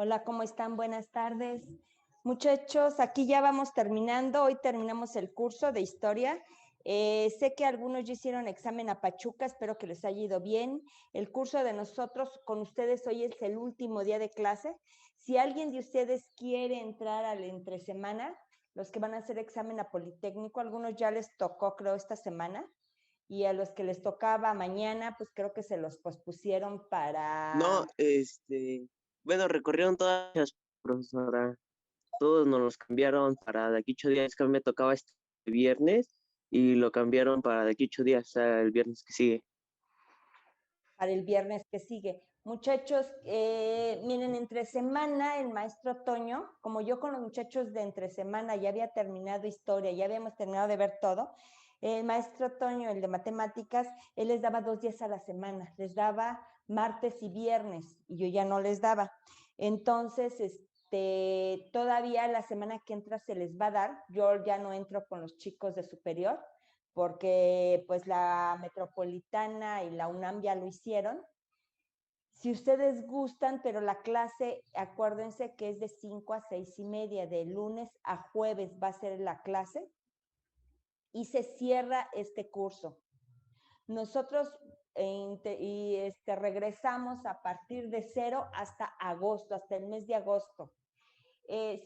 Hola, ¿cómo están? Buenas tardes. Muchachos, aquí ya vamos terminando. Hoy terminamos el curso de historia. Sé que algunos ya hicieron examen a Pachuca, espero que les haya ido bien. El curso de nosotros con ustedes hoy es el último día de clase. Si alguien de ustedes quiere entrar al entre semana, los que van a hacer examen a Politécnico, algunos ya les tocó, creo, esta semana, y a los que les tocaba mañana, pues creo que se los pospusieron No, para... bueno, recorrieron todas las profesora, todos nos los cambiaron para de aquí 8 días, que a mí me tocaba este viernes y lo cambiaron para de aquí 8 días, o sea, el viernes que sigue. para el viernes que sigue. Muchachos, miren, entre semana el maestro Toño, como yo con los muchachos de entre semana ya había terminado historia, ya habíamos terminado de ver todo, el maestro Toño, el de matemáticas, él les daba 2 días a la semana, les daba martes y viernes, y yo ya no les daba. Entonces, todavía la semana que entra se les va a dar, yo ya no entro con los chicos de superior, porque pues la Metropolitana y la UNAM ya lo hicieron. Si ustedes gustan, pero la clase, acuérdense que es de 5 a 6:30, de lunes a jueves va a ser la clase y se cierra este curso. Nosotros regresamos a partir de 0 hasta agosto, hasta el mes de agosto.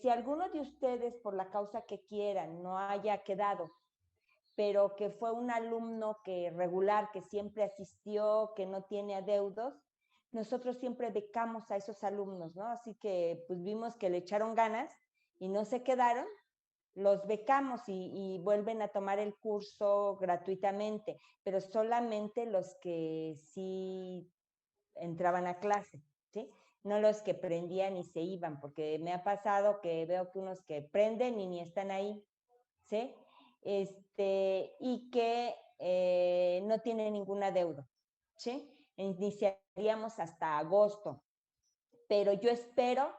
Si alguno de ustedes, por la causa que quieran, no haya quedado, pero que fue un alumno que regular, que siempre asistió, que no tiene adeudos, nosotros siempre becamos a esos alumnos, ¿no? Así que pues vimos que le echaron ganas y no se quedaron, los becamos y vuelven a tomar el curso gratuitamente, pero solamente los que sí entraban a clase, ¿sí? No los que prendían y se iban, porque me ha pasado que veo que unos que prenden y ni están ahí, ¿sí? Y que no tiene ningún adeudo, ¿sí? Iniciaríamos hasta agosto, pero yo espero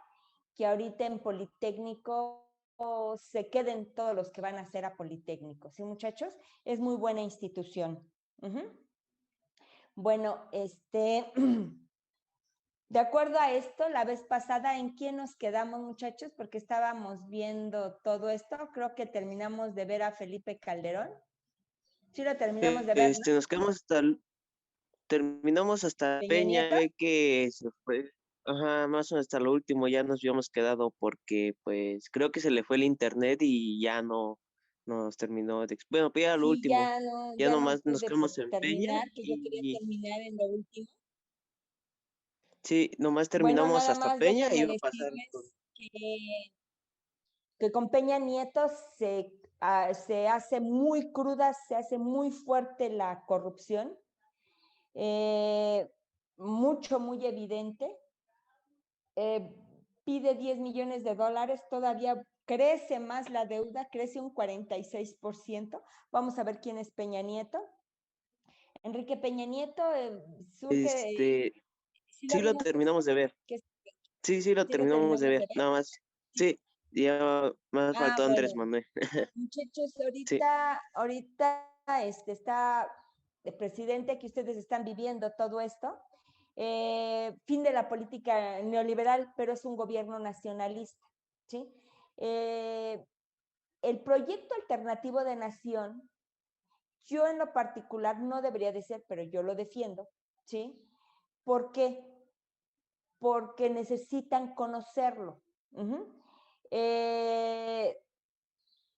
que ahorita en Politécnico se queden todos los que van a hacer a Politécnico, ¿sí, muchachos? Es muy buena institución. Bueno, de acuerdo a esto, la vez pasada, ¿en quién nos quedamos, muchachos? Porque estábamos viendo todo esto. Creo que terminamos de ver a Felipe Calderón. Sí lo terminamos de ver, ¿no? Nos quedamos terminamos hasta Peña Peña, Nieto. ve que se fue, ajá, más o menos hasta lo último ya nos habíamos quedado porque pues creo que se le fue el internet y ya no nos terminó bueno, pues ya lo Sí, último, ya ya no nomás nos pude quedamos en Peña terminar, que yo quería y terminar en lo último. sí, nomás Bueno, terminamos nada hasta más Peña y déjenme iba a pasar. decirles que con Peña Nieto se hace muy cruda, se hace muy fuerte la corrupción, eh, mucho, muy evidente. Eh, Pide 10 millones de dólares, todavía crece más la deuda, crece un 46%. Vamos a ver quién es Peña Nieto. Enrique Peña Nieto surge, Este, ¿sí lo sí lo vimos esto? terminamos de ver. ¿Que Sí, lo sí lo terminamos de terminamos de ver. ver? Nada más. Sí. Sí, ya más Ah, faltó bueno, Andrés Manuel. muchachos, Sí. ahorita está el presidente que ustedes están viviendo todo esto. Fin de la política neoliberal, pero es un gobierno nacionalista, ¿sí? Eh, el proyecto alternativo de nación, yo en lo particular no debería de ser, pero yo lo defiendo, ¿sí? ¿Por qué? Porque necesitan conocerlo. Eh,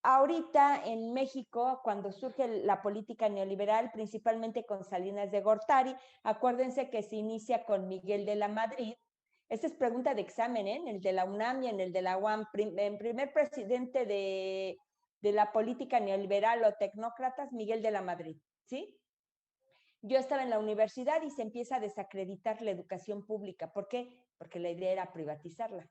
Ahorita en México, cuando surge la política neoliberal, principalmente con Salinas de Gortari, acuérdense que se inicia con Miguel de la Madrid. Esta es pregunta de examen, ¿eh? En el de la UNAM y en el de la UAM. En primer presidente de la política neoliberal o tecnócratas, Miguel de la Madrid, ¿sí? Yo estaba en la universidad y se empieza a desacreditar la educación pública. ¿Por qué? Porque la idea era privatizarla.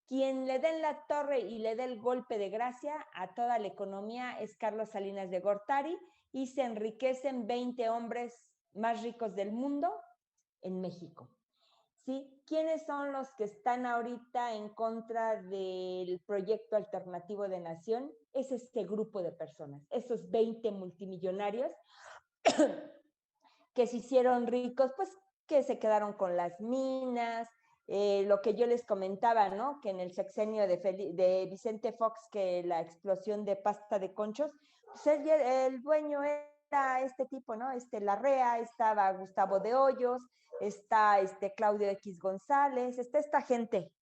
Quien le dé en la torre y le dé el golpe de gracia a toda la economía es Carlos Salinas de Gortari y se enriquecen 20 hombres más ricos del mundo en México. ¿Sí? ¿Quiénes son los que están ahorita en contra del proyecto alternativo de nación? Es este grupo de personas, esos 20 multimillonarios que se hicieron ricos, pues que se quedaron con las minas, lo que yo les comentaba, ¿no? Que en el sexenio de Vicente Fox, que la explosión de pasta de conchos, pues el dueño era este tipo, ¿no? Larrea, estaba Gustavo de Hoyos, está Claudio X González, está esta gente,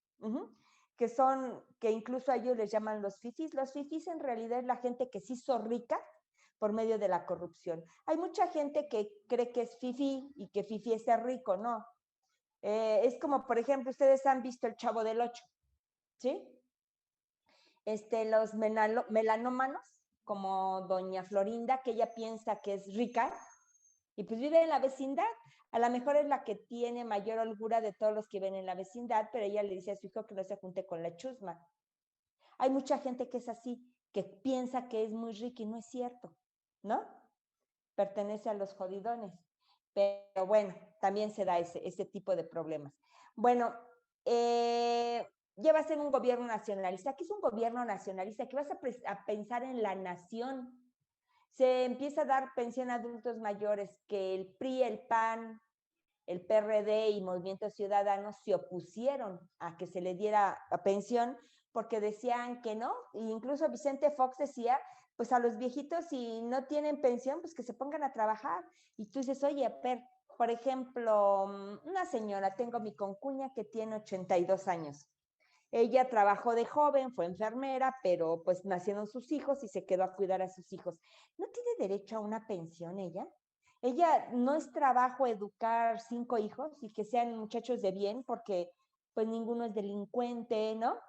que incluso a ellos les llaman los fifís. Los fifís en realidad es la gente que se hizo rica por medio de la corrupción. Hay mucha gente que cree que es fifí y que fifí es ser rico, ¿no? Es como, por ejemplo, ustedes han visto El Chavo del Ocho, ¿sí? Los melanómanos, como doña Florinda, que ella piensa que es rica y pues vive en la vecindad. A lo mejor es la que tiene mayor holgura de todos los que ven en la vecindad, pero ella le dice a su hijo que no se junte con la chusma. Hay mucha gente que es así, que piensa que es muy rica y no es cierto, ¿no? Pertenece a los jodidones. Pero bueno, también se da ese tipo de problemas. Bueno, ya va a ser un gobierno nacionalista. ¿Qué es un gobierno nacionalista? Que vas a pensar en la nación. Se empieza a dar pensión a adultos mayores, que el PRI, el PAN, el PRD y Movimiento Ciudadano se opusieron a que se le diera pensión porque decían que no. E incluso Vicente Fox decía, pues a los viejitos si no tienen pensión, pues que se pongan a trabajar. Y tú dices, oye, por ejemplo, una señora, tengo mi concuña que tiene 82 años. Ella trabajó de joven, fue enfermera, pero pues nacieron sus hijos y se quedó a cuidar a sus hijos. ¿No tiene derecho a una pensión ella? Ella no es trabajo educar 5 hijos y que sean muchachos de bien, porque pues ninguno es delincuente, ¿no?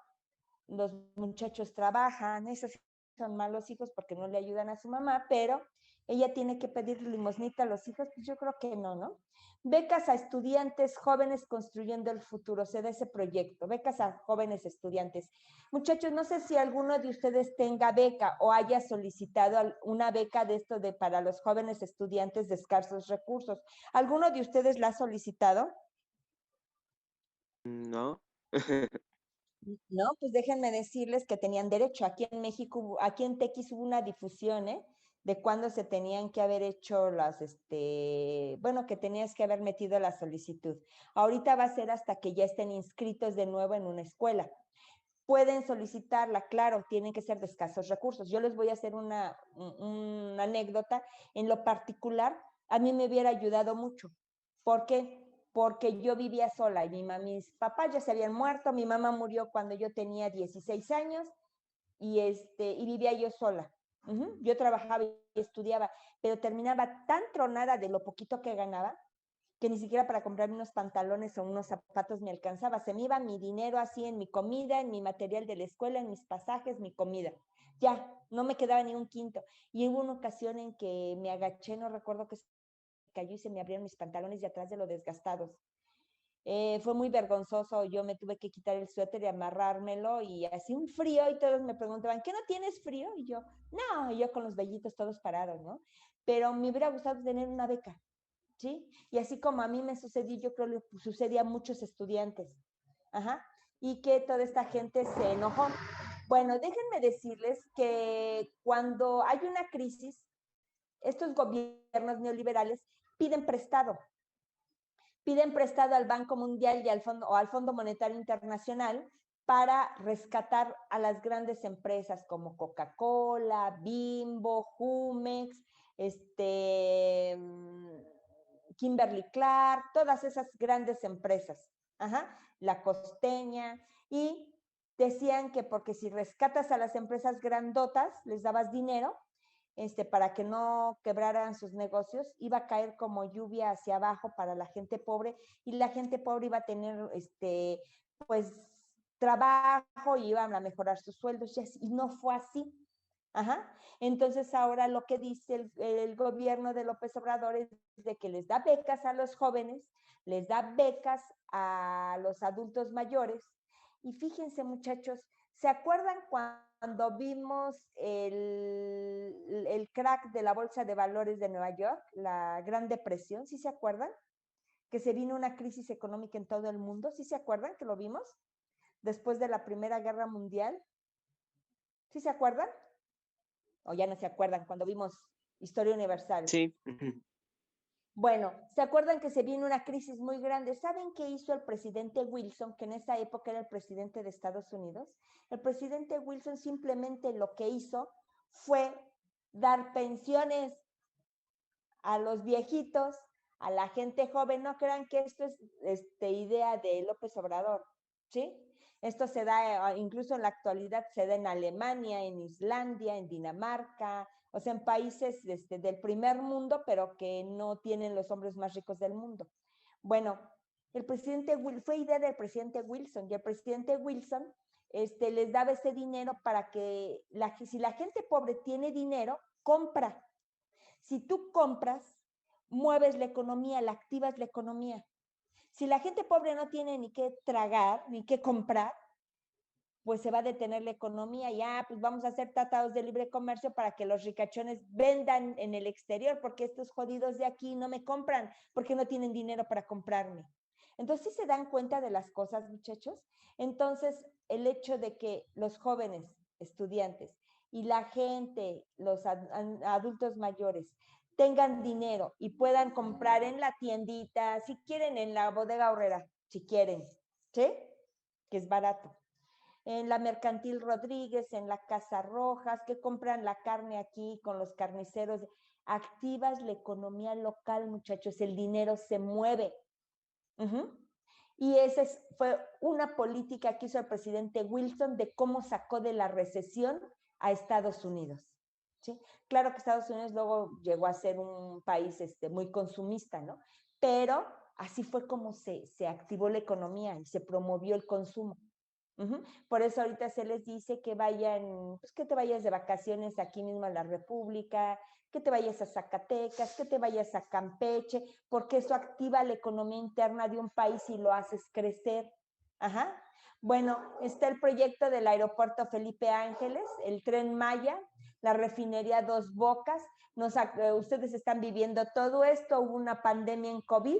Los muchachos trabajan, esos son malos hijos porque no le ayudan a su mamá, pero ella tiene que pedir limosnita a los hijos, pues yo creo que no, ¿no? Becas a estudiantes jóvenes construyendo el futuro, se da ese proyecto, becas a jóvenes estudiantes. Muchachos, no sé si alguno de ustedes tenga beca o haya solicitado una beca de esto para los jóvenes estudiantes de escasos recursos. ¿Alguno de ustedes la ha solicitado? No. No, pues déjenme decirles que tenían derecho. Aquí en México, aquí en Tequis hubo una difusión, de cuándo se tenían que haber hecho bueno, que tenías que haber metido la solicitud. Ahorita va a ser hasta que ya estén inscritos de nuevo en una escuela. Pueden solicitarla, claro, tienen que ser de escasos recursos. Yo les voy a hacer una anécdota. En lo particular, a mí me hubiera ayudado mucho. ¿Por qué? Porque yo vivía sola y mis papás ya se habían muerto, mi mamá murió cuando yo tenía 16 años y vivía yo sola. Yo trabajaba y estudiaba, pero terminaba tan tronada de lo poquito que ganaba que ni siquiera para comprarme unos pantalones o unos zapatos me alcanzaba. Se me iba mi dinero así en mi comida, en mi material de la escuela, en mis pasajes, mi comida. Ya, no me quedaba ni un quinto. Y hubo una ocasión en que me agaché, no recuerdo qué se cayó y se me abrieron mis pantalones de atrás de lo desgastados. Fue muy vergonzoso, yo me tuve que quitar el suéter y amarrármelo y hacía un frío y todos me preguntaban, ¿qué no tienes frío? Y yo, no, y yo con los vellitos todos parados, ¿no? Pero me hubiera gustado tener una beca, ¿sí? Y así como a mí me sucedió, yo creo que sucedía a muchos estudiantes. Ajá. Y que toda esta gente se enojó. Bueno, déjenme decirles que cuando hay una crisis, estos gobiernos neoliberales piden prestado al Banco Mundial y al Fondo Monetario Internacional para rescatar a las grandes empresas como Coca-Cola, Bimbo, Jumex, Kimberly Clark, todas esas grandes empresas, la Costeña, y decían que porque si rescatas a las empresas grandotas, les dabas dinero, para que no quebraran sus negocios, iba a caer como lluvia hacia abajo para la gente pobre y la gente pobre iba a tener, pues, trabajo y iban a mejorar sus sueldos y no fue así. Ajá. Entonces ahora lo que dice el gobierno de López Obrador es de que les da becas a los jóvenes, les da becas a los adultos mayores. Y fíjense muchachos, ¿se acuerdan cuando vimos el crack de la Bolsa de Valores de Nueva York, la Gran Depresión? ¿Sí se acuerdan? Que se vino una crisis económica en todo el mundo. ¿Sí se acuerdan que lo vimos? Después de la Primera Guerra Mundial. ¿Sí se acuerdan? O ya no se acuerdan, cuando vimos Historia Universal. Sí. Bueno, ¿se acuerdan que se viene una crisis muy grande? ¿Saben qué hizo el presidente Wilson, que en esa época era el presidente de Estados Unidos? El presidente Wilson simplemente lo que hizo fue dar pensiones a los viejitos, a la gente joven. No crean que esto es idea de López Obrador, ¿sí? Esto se da, incluso en la actualidad, se da en Alemania, en Islandia, en Dinamarca, o sea, en países del primer mundo, pero que no tienen los hombres más ricos del mundo. Bueno, fue idea del presidente Wilson, y el presidente Wilson les daba ese dinero para que, si la gente pobre tiene dinero, compra. Si tú compras, mueves la economía, la activas la economía. Si la gente pobre no tiene ni qué tragar, ni qué comprar, pues se va a detener la economía. Ya, pues vamos a hacer tratados de libre comercio para que los ricachones vendan en el exterior, porque estos jodidos de aquí no me compran, porque no tienen dinero para comprarme. Entonces, ¿sí se dan cuenta de las cosas, muchachos? Entonces, el hecho de que los jóvenes estudiantes y la gente, los adultos mayores, tengan dinero y puedan comprar en la tiendita, si quieren en la bodega horrera, si quieren, ¿sí? Que es barato, en la Mercantil Rodríguez, en la Casa Rojas, que compran la carne aquí con los carniceros. Activas la economía local, muchachos, el dinero se mueve. Y esa fue una política que hizo el presidente Wilson de cómo sacó de la recesión a Estados Unidos. ¿Sí? Claro que Estados Unidos luego llegó a ser un país muy consumista, ¿no? Pero así fue como se activó la economía y se promovió el consumo. Por eso ahorita se les dice que vayan, pues que te vayas de vacaciones aquí mismo a la República, que te vayas a Zacatecas, que te vayas a Campeche, porque eso activa la economía interna de un país y lo haces crecer. Ajá. Bueno, está el proyecto del aeropuerto Felipe Ángeles, el Tren Maya, la refinería Dos Bocas. Ustedes están viviendo todo esto, hubo una pandemia en COVID,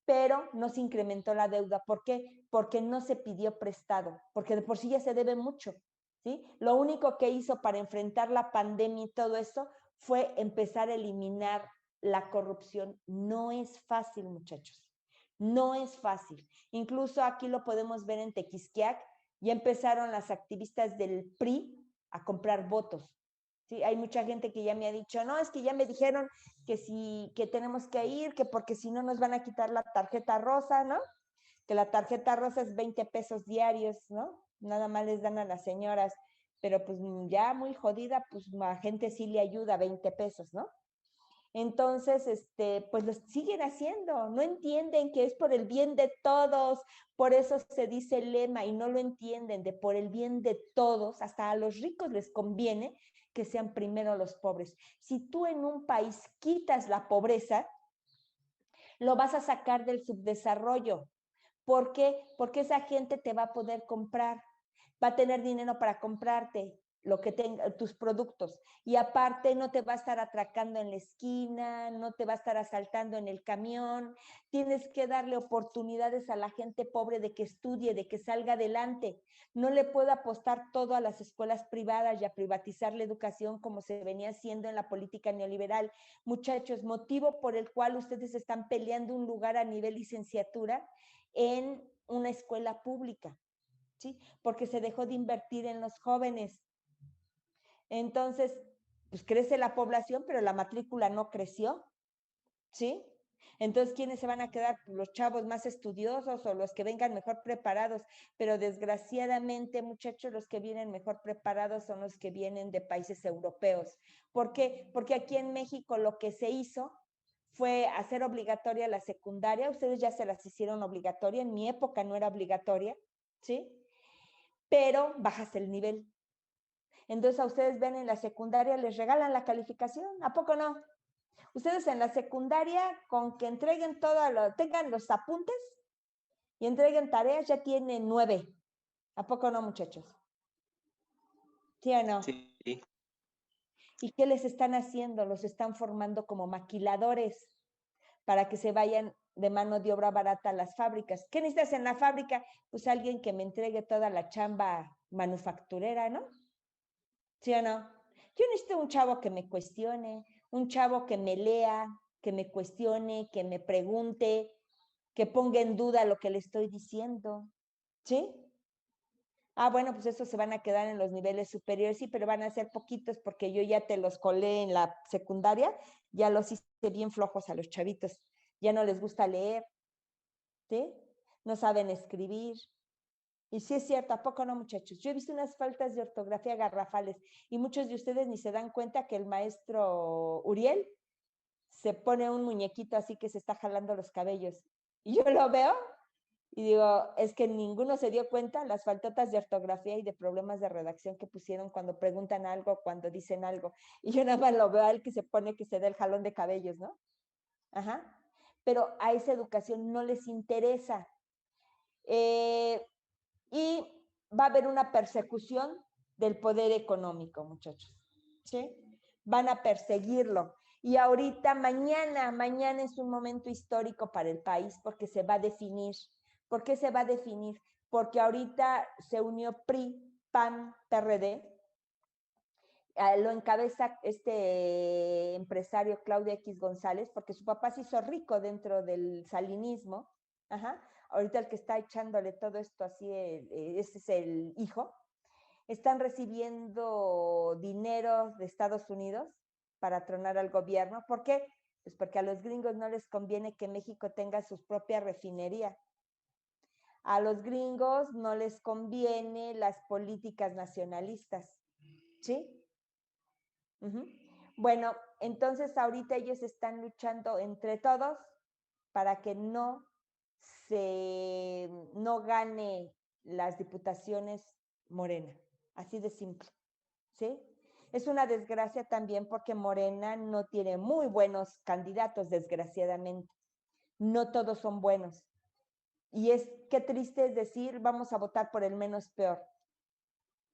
pero no se incrementó la deuda. ¿Por qué? Porque no se pidió prestado, porque de por sí ya se debe mucho, ¿sí? Lo único que hizo para enfrentar la pandemia y todo eso fue empezar a eliminar la corrupción. No es fácil, muchachos, no es fácil. Incluso aquí lo podemos ver en Tequisquiac, ya empezaron las activistas del PRI a comprar votos. Sí, hay mucha gente que ya me ha dicho, no, es que ya me dijeron que sí, que tenemos que ir, que porque si no nos van a quitar la tarjeta rosa, ¿no? Que la tarjeta rosa es 20 pesos diarios, ¿no? Nada más les dan a las señoras, pero pues ya muy jodida, pues la gente sí le ayuda 20 pesos, ¿no? Entonces, pues lo siguen haciendo, no entienden que es por el bien de todos, por eso se dice el lema y no lo entienden, de por el bien de todos, hasta a los ricos les conviene que sean primero los pobres. Si tú en un país quitas la pobreza, lo vas a sacar del subdesarrollo. ¿Por qué? Porque esa gente te va a poder comprar, va a tener dinero para comprarte lo que tenga, tus productos. Y aparte no te va a estar atracando en la esquina, no te va a estar asaltando en el camión. Tienes que darle oportunidades a la gente pobre de que estudie, de que salga adelante. No le puedo apostar todo a las escuelas privadas y a privatizar la educación como se venía haciendo en la política neoliberal. Muchachos, motivo por el cual ustedes están peleando un lugar a nivel licenciatura en una escuela pública, ¿sí? Porque se dejó de invertir en los jóvenes. Entonces, pues crece la población, pero la matrícula no creció, ¿sí? Entonces, ¿quiénes se van a quedar? Los chavos más estudiosos o los que vengan mejor preparados. Pero desgraciadamente, muchachos, los que vienen mejor preparados son los que vienen de países europeos. ¿Por qué? Porque aquí en México lo que se hizo fue hacer obligatoria la secundaria. Ustedes ya se las hicieron obligatoria. En mi época no era obligatoria, ¿sí? Pero bajas el nivel. Entonces a ustedes ven en la secundaria, les regalan la calificación. ¿A poco no? Ustedes en la secundaria, con que entreguen tengan los apuntes y entreguen tareas, ya tienen 9. ¿A poco no, muchachos? ¿Sí o no? Sí. ¿Y qué les están haciendo? Los están formando como maquiladores para que se vayan de mano de obra barata a las fábricas. ¿Qué necesitas en la fábrica? Pues alguien que me entregue toda la chamba manufacturera, ¿no? ¿Sí o no? Yo necesito un chavo que me cuestione, un chavo que me lea, que me cuestione, que me pregunte, que ponga en duda lo que le estoy diciendo, ¿sí? Ah, bueno, pues esos se van a quedar en los niveles superiores, sí, pero van a ser poquitos porque yo ya te los colé en la secundaria, ya los hice bien flojos a los chavitos, ya no les gusta leer, ¿sí? No saben escribir. Y sí es cierto, ¿a poco no, muchachos? Yo he visto unas faltas de ortografía garrafales y muchos de ustedes ni se dan cuenta que el maestro Uriel se pone un muñequito así que se está jalando los cabellos. Y yo lo veo y digo, es que ninguno se dio cuenta las faltotas de ortografía y de problemas de redacción que pusieron cuando preguntan algo, cuando dicen algo. Y yo nada más lo veo a él que se pone que se da el jalón de cabellos, ¿no? Ajá. Pero a esa educación no les interesa. Y va a haber una persecución del poder económico, muchachos. ¿Sí? Van a perseguirlo. Y ahorita, mañana es un momento histórico para el país porque se va a definir. ¿Por qué se va a definir? Porque ahorita se unió PRI, PAN, PRD. Lo encabeza este empresario Claudio X González, porque su papá se hizo rico dentro del salinismo. Ajá. Ahorita el que está echándole todo esto así, ese es el hijo. Están recibiendo dinero de Estados Unidos para tronar al gobierno. ¿Por qué? Pues porque a los gringos no les conviene que México tenga su propia refinería. A los gringos no les conviene las políticas nacionalistas. ¿Sí? Uh-huh. Bueno, entonces ahorita ellos están luchando entre todos para que no gane las diputaciones Morena, así de simple, ¿sí? Es una desgracia también porque Morena no tiene muy buenos candidatos, desgraciadamente. No todos son buenos. Y qué triste es decir, vamos a votar por el menos peor.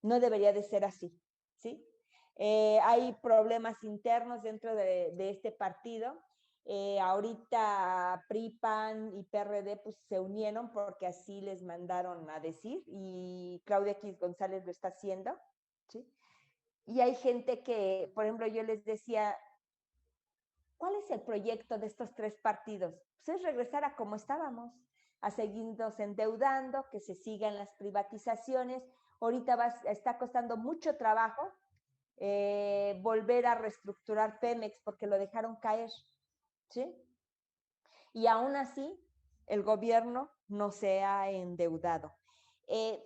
No debería de ser así, ¿sí? Hay problemas internos dentro de este partido. Ahorita PRI, PAN y PRD pues, se unieron porque así les mandaron a decir y Claudia X González lo está haciendo, ¿sí? Y hay gente que, por ejemplo, yo les decía, ¿cuál es el proyecto de estos tres partidos? Pues es regresar a como estábamos, a seguirnos endeudando, que se sigan las privatizaciones. Ahorita está costando mucho trabajo volver a reestructurar Pemex porque lo dejaron caer, ¿sí? Y aún así, el gobierno no se ha endeudado.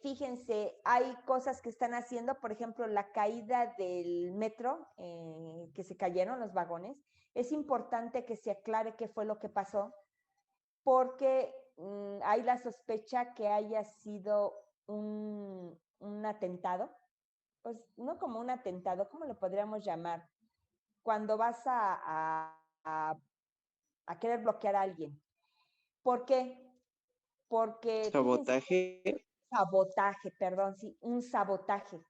Fíjense, hay cosas que están haciendo, por ejemplo, la caída del metro, que se cayeron los vagones. Es importante que se aclare qué fue lo que pasó, porque hay la sospecha que haya sido un atentado, pues no como un atentado, ¿cómo lo podríamos llamar? Cuando vas a querer bloquear a alguien. ¿Por qué? Porque, fíjense, Sabotaje. sabotaje, perdón, sí, un sabotaje.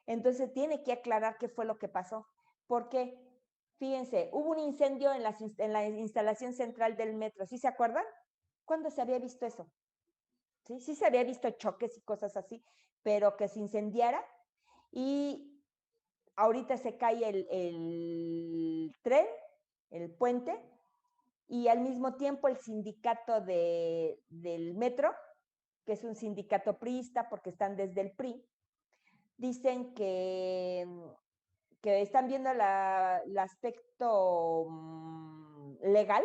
Entonces tiene que aclarar qué fue lo que pasó. Porque, fíjense, hubo un incendio en la instalación central del metro, ¿sí se acuerdan? ¿Cuándo se había visto eso? Sí, sí se había visto choques y cosas así, pero que se incendiara y ahorita se cae el tren, el puente, y al mismo tiempo el sindicato del metro, que es un sindicato priista porque están desde el PRI, dicen que están viendo el aspecto legal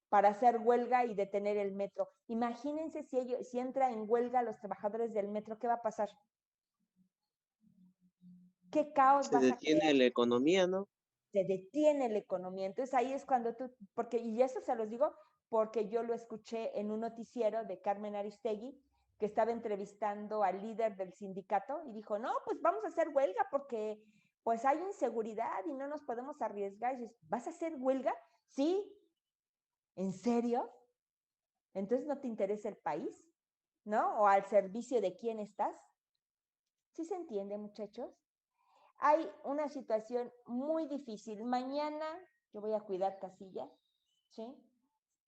para hacer huelga y detener el metro. Imagínense si entra en huelga los trabajadores del metro, ¿qué va a pasar? ¿Qué caos Se vas a crear? detiene la economía, ¿no? Se detiene la economía. Entonces ahí es cuando y eso se los digo porque yo lo escuché en un noticiero de Carmen Aristegui, que estaba entrevistando al líder del sindicato y dijo, no, pues vamos a hacer huelga porque pues hay inseguridad y no nos podemos arriesgar. Y dices, ¿vas a hacer huelga? Sí. ¿En serio? Entonces no te interesa el país, ¿no? ¿O al servicio de quién estás? ¿Sí se entiende, muchachos? Hay una situación muy difícil. Mañana yo voy a cuidar casillas, ¿sí?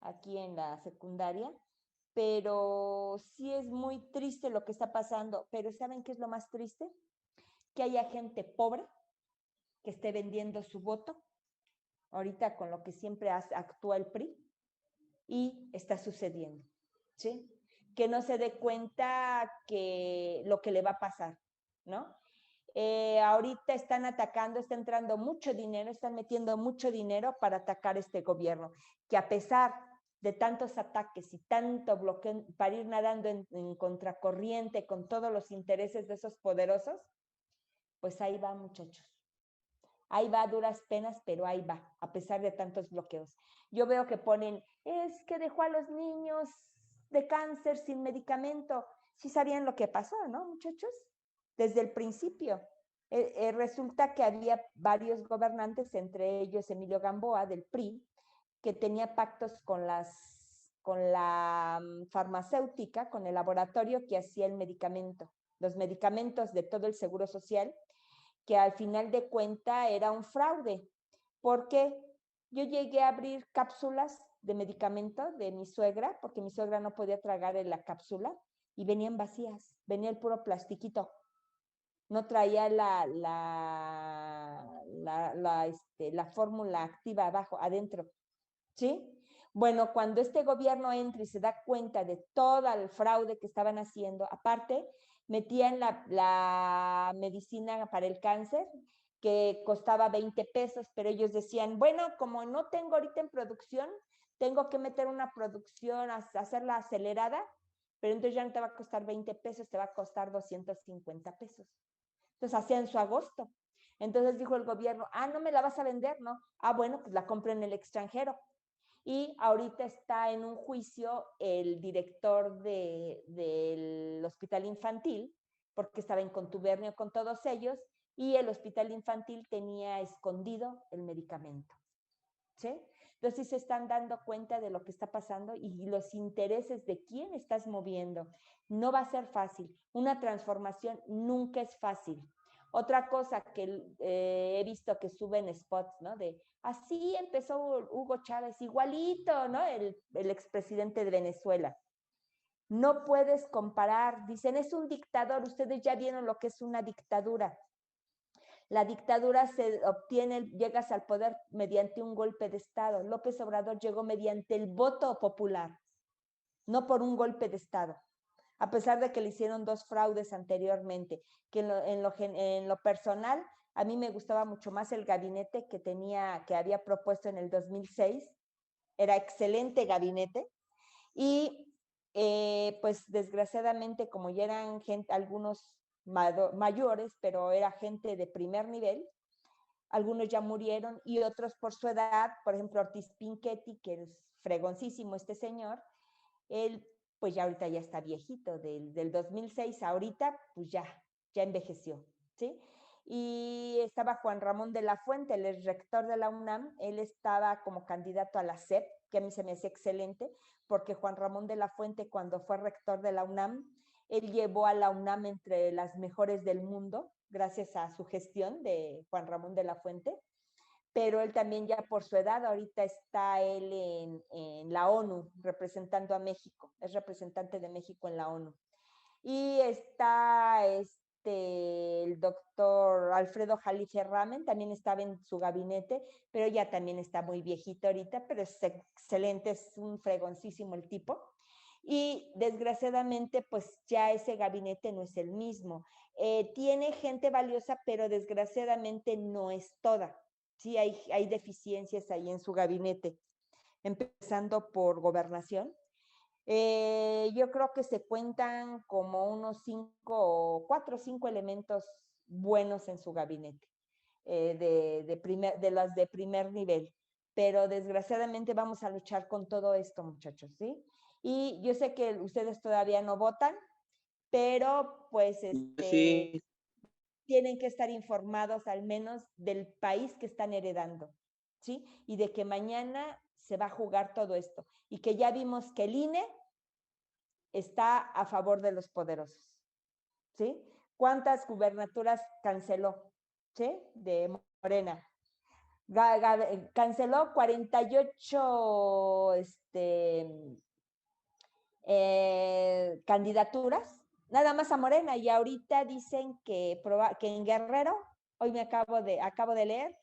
Aquí en la secundaria, pero sí es muy triste lo que está pasando. Pero ¿saben qué es lo más triste? Que haya gente pobre que esté vendiendo su voto ahorita con lo que siempre actúa el PRI, y está sucediendo, ¿sí? Que no se dé cuenta que lo que le va a pasar, ¿no? Ahorita están atacando, está entrando mucho dinero, están metiendo mucho dinero para atacar este gobierno, que a pesar de tantos ataques y tanto bloqueo, para ir nadando en contracorriente con todos los intereses de esos poderosos, pues ahí va, muchachos. Ahí va a duras penas, pero ahí va, a pesar de tantos bloqueos. Yo veo que ponen, es que dejó a los niños de cáncer sin medicamento. Sí sabían lo que pasó, ¿no, muchachos? Desde el principio. Resulta que había varios gobernantes, entre ellos Emilio Gamboa del PRI, que tenía pactos con la farmacéutica, con el laboratorio que hacía el medicamento, los medicamentos de todo el Seguro Social, que al final de cuenta era un fraude, porque yo llegué a abrir cápsulas de medicamento de mi suegra, porque mi suegra no podía tragar en la cápsula, y venían vacías, venía el puro plastiquito, no traía la fórmula activa abajo, adentro, ¿sí? Bueno, cuando este gobierno entra y se da cuenta de todo el fraude que estaban haciendo, aparte, metían la medicina para el cáncer, que costaba 20 pesos, pero ellos decían, bueno, como no tengo ahorita en producción, tengo que meter una producción, hacerla acelerada, pero entonces ya no te va a costar 20 pesos, te va a costar 250 pesos. Entonces hacían su agosto. Entonces dijo el gobierno, no me la vas a vender, ¿no? Bueno, pues la compro en el extranjero. Y ahorita está en un juicio el director del hospital infantil, porque estaba en contubernio con todos ellos, y el hospital infantil tenía escondido el medicamento, ¿sí? Entonces sí se están dando cuenta de lo que está pasando y los intereses de quién estás moviendo. No va a ser fácil. Una transformación nunca es fácil. Otra cosa que he visto que suben spots, ¿no? De así empezó Hugo Chávez, igualito, ¿no? El expresidente de Venezuela. No puedes comparar. Dicen, es un dictador. Ustedes ya vieron lo que es una dictadura. La dictadura se obtiene, llegas al poder mediante un golpe de Estado. López Obrador llegó mediante el voto popular, no por un golpe de Estado. A pesar de que le hicieron 2 fraudes anteriormente, que en lo personal, a mí me gustaba mucho más el gabinete que había propuesto en el 2006. Era excelente gabinete. Y pues desgraciadamente, como ya eran algunos mayores, pero era gente de primer nivel, algunos ya murieron y otros por su edad, por ejemplo Ortiz Pinchetti, que es fregoncísimo este señor, él pues ya ahorita ya está viejito, del 2006 ahorita pues ya envejeció, ¿sí? Y estaba Juan Ramón de la Fuente, el ex rector de la UNAM, él estaba como candidato a la SEP, que a mí se me hace excelente, porque Juan Ramón de la Fuente cuando fue rector de la UNAM, él llevó a la UNAM entre las mejores del mundo, gracias a su gestión de Juan Ramón de la Fuente, pero él también ya por su edad, ahorita está él en la ONU representando a México, es representante de México en la ONU. Y está el doctor Alfredo Jalife Ramen, también estaba en su gabinete, pero ya también está muy viejito ahorita, pero es excelente, es un fregoncísimo el tipo. Y desgraciadamente, pues ya ese gabinete no es el mismo. Tiene gente valiosa, pero desgraciadamente no es toda. Sí, hay deficiencias ahí en su gabinete, empezando por gobernación. Yo creo que se cuentan como unos 4 o 5 elementos buenos en su gabinete, de las de primer nivel. Pero desgraciadamente vamos a luchar con todo esto, muchachos, ¿sí? Y yo sé que ustedes todavía no votan, pero pues Sí, tienen que estar informados al menos del país que están heredando, ¿sí? Y de que mañana se va a jugar todo esto. Y que ya vimos que el INE está a favor de los poderosos, ¿sí? ¿Cuántas gubernaturas canceló, ¿sí? De Morena. Canceló 48 candidaturas, nada más a Morena, y ahorita dicen que en Guerrero, hoy acabo de leer,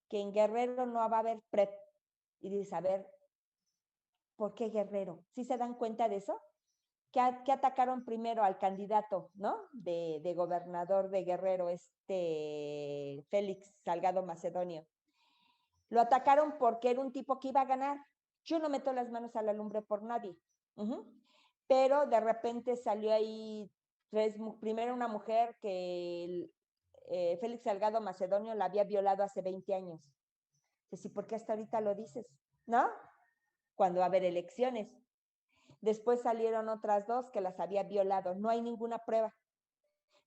que en Guerrero no va a haber PREP. Y dices, a ver, ¿por qué Guerrero? ¿Sí se dan cuenta de eso? Que atacaron primero al candidato, ¿no? De gobernador de Guerrero, Félix Salgado Macedonio. Lo atacaron porque era un tipo que iba a ganar. Yo no meto las manos a la lumbre por nadie. Pero de repente salió ahí primero una mujer que Félix Salgado Macedonio la había violado hace 20 años. Entonces, ¿por qué hasta ahorita lo dices? ¿No? Cuando va a haber elecciones. Después salieron otras dos que las había violado. No hay ninguna prueba.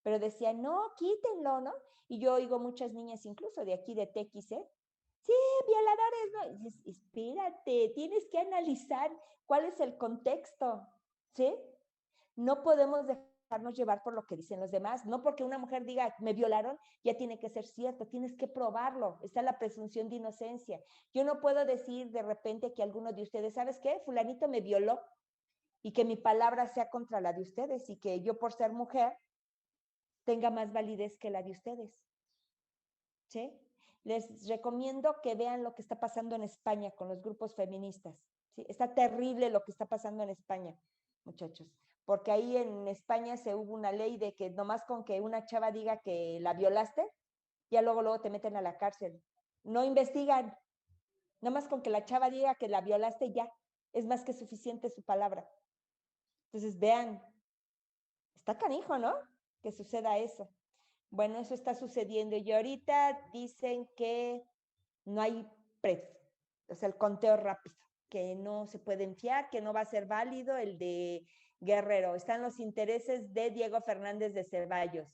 Pero decían, no, quítenlo, ¿no? Y yo oigo muchas niñas, incluso de aquí de TX, sí, violadores, ¿no? Y dices, espérate, tienes que analizar cuál es el contexto, ¿sí? No podemos dejarnos llevar por lo que dicen los demás. No porque una mujer diga, me violaron, ya tiene que ser cierto, tienes que probarlo. Está la presunción de inocencia. Yo no puedo decir de repente que alguno de ustedes, ¿sabes qué? Fulanito me violó, y que mi palabra sea contra la de ustedes y que yo por ser mujer tenga más validez que la de ustedes. ¿Sí? Les recomiendo que vean lo que está pasando en España con los grupos feministas. ¿Sí? Está terrible lo que está pasando en España, muchachos, porque ahí en España se hubo una ley de que nomás con que una chava diga que la violaste, ya luego te meten a la cárcel. No investigan, nomás con que la chava diga que la violaste ya, es más que suficiente su palabra. Entonces vean, está canijo, ¿no? Que suceda eso. Bueno, eso está sucediendo y ahorita dicen que no hay PREP, o sea, el conteo rápido, que no se puede enfiar, que no va a ser válido el de Guerrero. Están los intereses de Diego Fernández de Ceballos,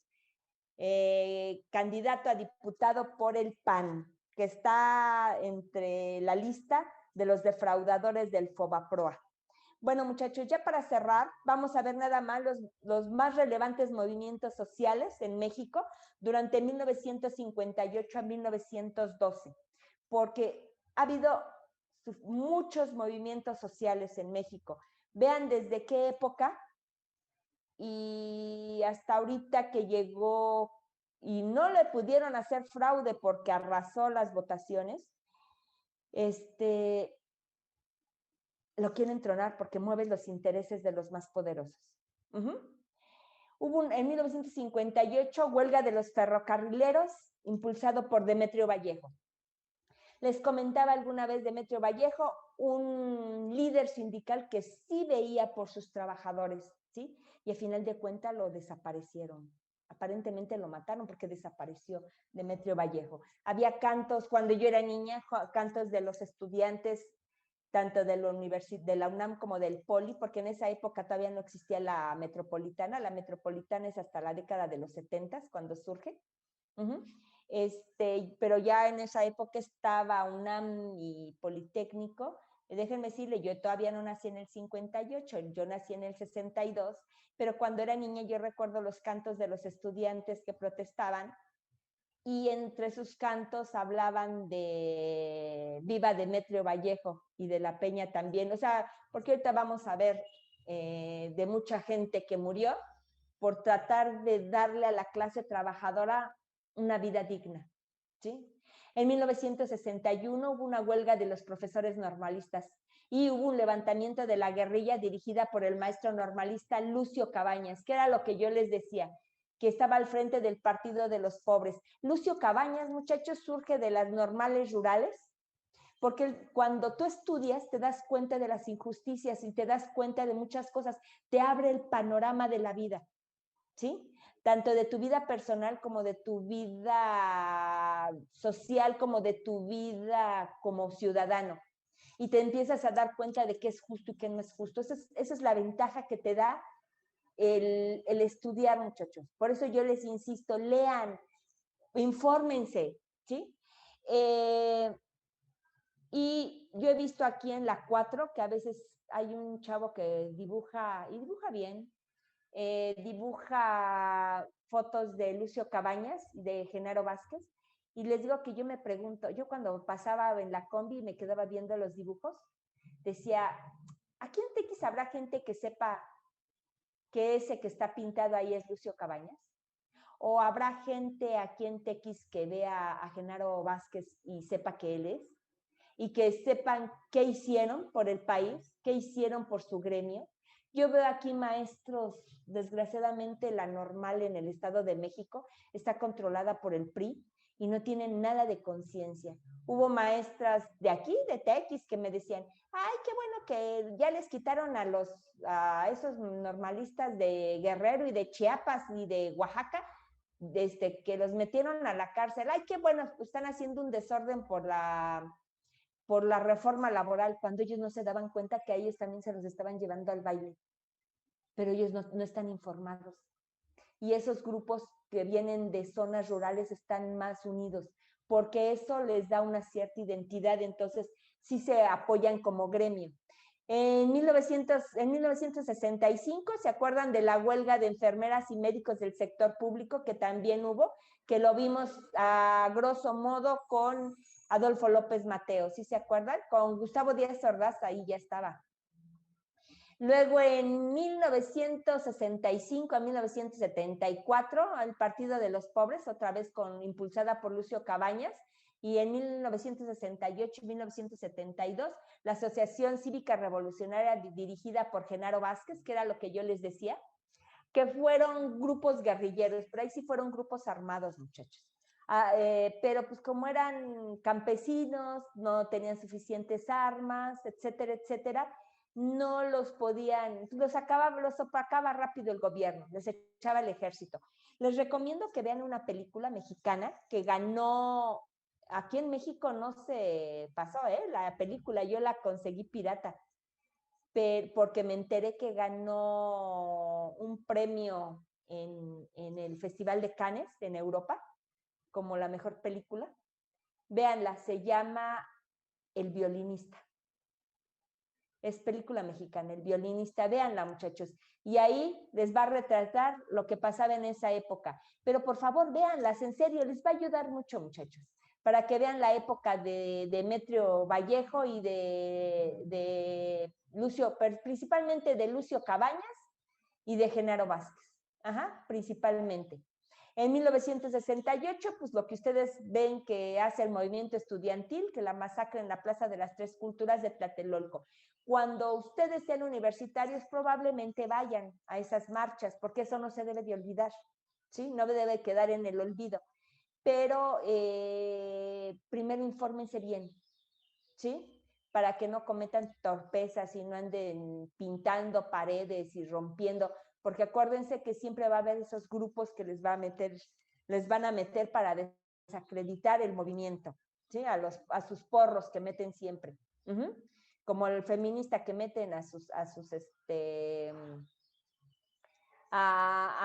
candidato a diputado por el PAN, que está entre la lista de los defraudadores del Fobaproa. Bueno, muchachos, ya para cerrar, vamos a ver nada más los más relevantes movimientos sociales en México durante 1958 a 1912, porque ha habido muchos movimientos sociales en México. Vean desde qué época y hasta ahorita que llegó y no le pudieron hacer fraude porque arrasó las votaciones, lo quieren tronar porque mueve los intereses de los más poderosos. Hubo en 1958 huelga de los ferrocarrileros impulsado por Demetrio Vallejo. Les comentaba alguna vez Demetrio Vallejo, un líder sindical que sí veía por sus trabajadores, ¿sí? Y al final de cuentas lo desaparecieron. Aparentemente lo mataron porque desapareció Demetrio Vallejo. Había cantos, cuando yo era niña, cantos de los estudiantes tanto de la UNAM como del Poli, porque en esa época todavía no existía la metropolitana es hasta la década de los 70 cuando surge. Pero ya en esa época estaba UNAM y Politécnico. Déjenme decirle, yo todavía no nací en el 58, yo nací en el 62, pero cuando era niña yo recuerdo los cantos de los estudiantes que protestaban y entre sus cantos hablaban de Viva Demetrio Vallejo y de la Peña también, o sea, porque ahorita vamos a ver de mucha gente que murió por tratar de darle a la clase trabajadora una vida digna, ¿sí? En 1961 hubo una huelga de los profesores normalistas y hubo un levantamiento de la guerrilla dirigida por el maestro normalista Lucio Cabañas, que era lo que yo les decía, que estaba al frente del Partido de los Pobres. Lucio Cabañas, muchachos, surge de las normales rurales, porque cuando tú estudias te das cuenta de las injusticias y te das cuenta de muchas cosas, te abre el panorama de la vida, ¿sí? Tanto de tu vida personal como de tu vida social, como de tu vida como ciudadano. Y te empiezas a dar cuenta de qué es justo y qué no es justo. Esa es la ventaja que te da el estudiar, muchachos. Por eso yo les insisto, lean, infórmense, ¿sí? Y yo he visto aquí en la 4 que a veces hay un chavo que dibuja, y dibuja bien, dibuja fotos de Lucio Cabañas y de Genaro Vázquez, y les digo que yo me pregunto, yo cuando pasaba en la combi y me quedaba viendo los dibujos, decía, ¿aquí en TX habrá gente que sepa que ese que está pintado ahí es Lucio Cabañas? ¿O habrá gente aquí en Tequis que vea a Genaro Vázquez y sepa que él es? Y que sepan qué hicieron por el país, qué hicieron por su gremio. Yo veo aquí maestros, desgraciadamente la normal en el Estado de México está controlada por el PRI y no tienen nada de conciencia. Hubo maestras de aquí, de Tequis, que me decían, ay, qué bueno que ya les quitaron a esos normalistas de Guerrero y de Chiapas y de Oaxaca, que los metieron a la cárcel. Ay, qué bueno, están haciendo un desorden por la reforma laboral, cuando ellos no se daban cuenta que a ellos también se los estaban llevando al baile, pero ellos no están informados. Y esos grupos que vienen de zonas rurales están más unidos, porque eso les da una cierta identidad, entonces sí se apoyan como gremio. En 1965, ¿se acuerdan de la huelga de enfermeras y médicos del sector público que también hubo? Que lo vimos a grosso modo con Adolfo López Mateos, ¿sí se acuerdan? Con Gustavo Díaz Ordaz ahí ya estaba. Luego en 1965 a 1974, el Partido de los Pobres, otra vez impulsada por Lucio Cabañas, y en 1968 y 1972, la Asociación Cívica Revolucionaria dirigida por Genaro Vázquez, que era lo que yo les decía, que fueron grupos guerrilleros, pero ahí sí fueron grupos armados, muchachos. Pero pues como eran campesinos, no tenían suficientes armas, etcétera, etcétera, no los podían, los opacaba rápido el gobierno, les echaba el ejército. Les recomiendo que vean una película mexicana que ganó, aquí en México no se pasó, la película yo la conseguí pirata, porque me enteré que ganó un premio en el Festival de Cannes en Europa, como la mejor película. Véanla, se llama El violinista. Es película mexicana, El violinista. Véanla, muchachos. Y ahí les va a retratar lo que pasaba en esa época. Pero por favor, véanlas, en serio, les va a ayudar mucho, muchachos, para que vean la época de Demetrio Vallejo y de Lucio, principalmente de Lucio Cabañas y de Genaro Vázquez. Ajá, principalmente. En 1968, pues lo que ustedes ven que hace el movimiento estudiantil, que la masacre en la Plaza de las Tres Culturas de Tlatelolco. Cuando ustedes sean universitarios, probablemente vayan a esas marchas, porque eso no se debe de olvidar, ¿sí? No debe quedar en el olvido. Pero primero infórmense bien, ¿sí? Para que no cometan torpezas y no anden pintando paredes y rompiendo, porque acuérdense que siempre va a haber esos grupos que les van a meter para desacreditar el movimiento, ¿sí? A sus porros que meten siempre. Como el feminista que meten a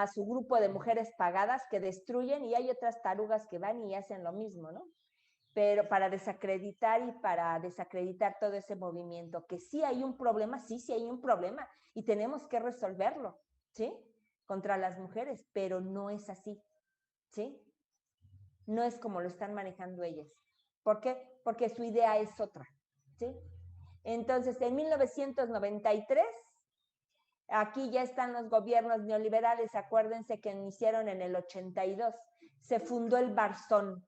su grupo de mujeres pagadas que destruyen, y hay otras tarugas que van y hacen lo mismo, ¿no? Pero para desacreditar todo ese movimiento, que sí hay un problema, sí hay un problema, y tenemos que resolverlo, ¿sí? Contra las mujeres, pero no es así, ¿sí? No es como lo están manejando ellas. ¿Por qué? Porque su idea es otra, ¿sí? Entonces, en 1993, aquí ya están los gobiernos neoliberales, acuérdense que iniciaron en el 82, se fundó el Barzón.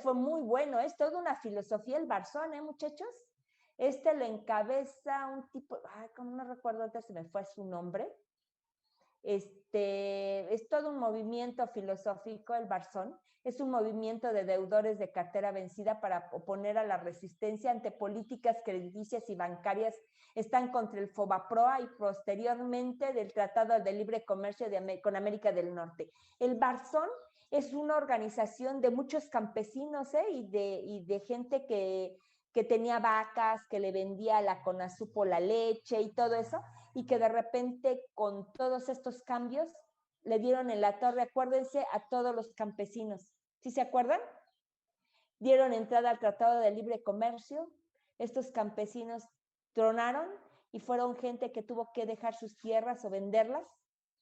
Fue muy bueno, es toda una filosofía el Barzón, muchachos? Lo encabeza un tipo, como no recuerdo, ahorita se me fue su nombre. Es todo un movimiento filosófico, el Barzón. Es un movimiento de deudores de cartera vencida para oponer a la resistencia ante políticas crediticias y bancarias. Están contra el FOBAPROA y posteriormente del Tratado de Libre Comercio con América del Norte. El Barzón es una organización de muchos campesinos y de gente que tenía vacas, que le vendía a la Conasupo la leche y todo eso, y que de repente con todos estos cambios le dieron en la torre, acuérdense, a todos los campesinos. ¿Sí se acuerdan? Dieron entrada al Tratado de Libre Comercio, estos campesinos tronaron y fueron gente que tuvo que dejar sus tierras o venderlas